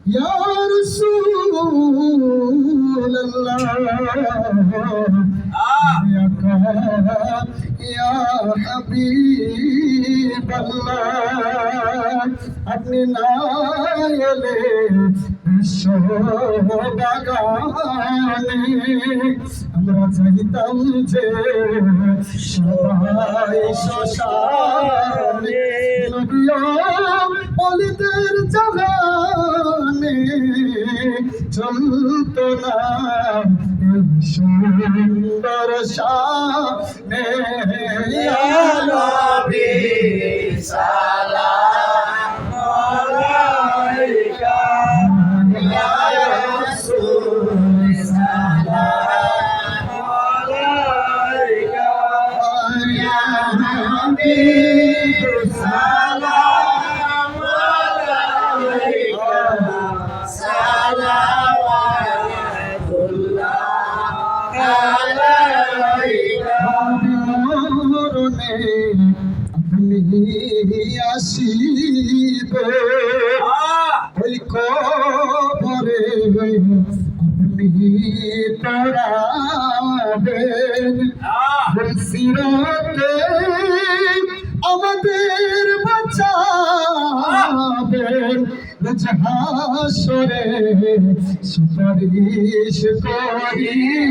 Ya Rasulullah, Ya Habiballah, apni na ele বিশ্ববাগানে আমরা চাইতাম যে সবাই শ্মশানে নবিয়া অলিদের জাহানে চলত না এই সুন্দর শানে ইয়া নবী সালাম আলাইকা ইয়া রাসূল সালাম আলাইকা ইয়া হাবিব সালাম আলাইকা সালাওয়াতুল্লাহ আলাইকা মরণে আপনি আসিবে ওই কবরে আপনি পড়াবেন সিরাতে আমাদের বাঁচাবেন হাসরে সুপারিশ করিবেন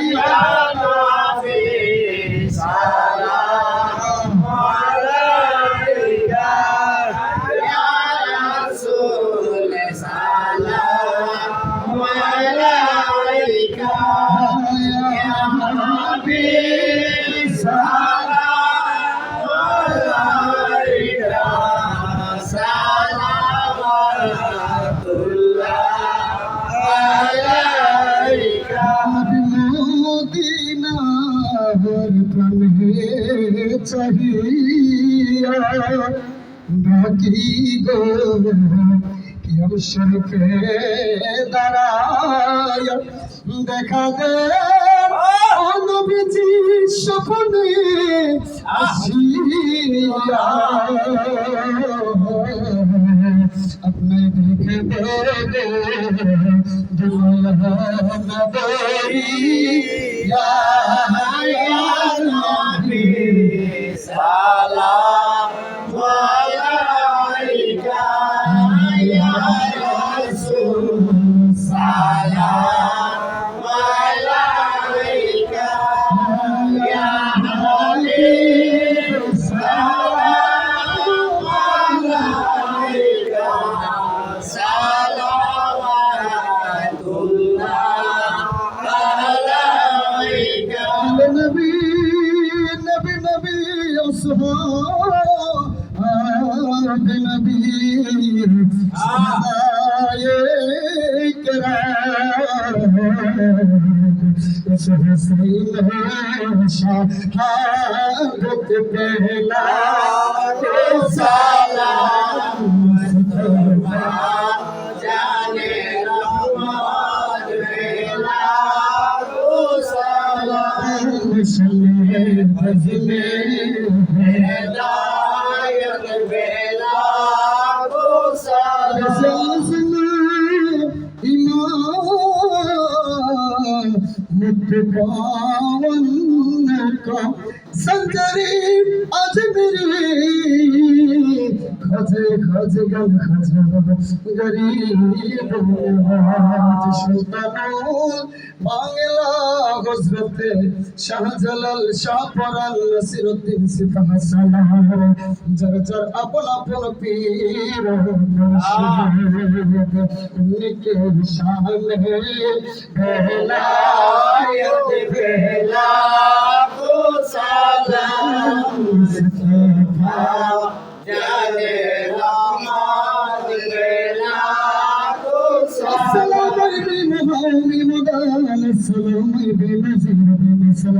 ইয়া নবী সালাম আলাইকা ইয়া রাসূল সালাম আলাইকা ইয়া হাবিব সালাম আলাইকা সালাওয়াতুল্লাহ আলাইকা মদিনার প্রাণে চাহিয়া ডাকি গো শরীফে দাঁড়ায় দেখা দে নবীজি স্বপ্নে আসিয়া আপনি দেখে দে দুনিয়া ইয়া নবী সালাম আলাইকা ইয়া রাসূল সালাম আলাইকা ইয়া হাবিব সালাম আলাইকা সালাওয়াতুল্লাহ আলাইকা নবী নবী নবী আসহাব নবী সাহায়ে کرام شهادت پہلا سلام جانے رحمت پہلا سلام سلے بجلے ہدایت پہلا سلام متباون کا سنجری اجمری خجے خج گل خج غریب نواز سلطان বাংলা হযরতে শাহজালাল শাহপরান নাসিরউদ্দিন সিপাহ সালাম যার যার আপন আপন পীর মুর্শিদ উনকে শানে বেলায়েত বেলা কো সালাম সিফা জানে রহমত বেলা কো সালাম قوم مضى على السلام بنزير بمثل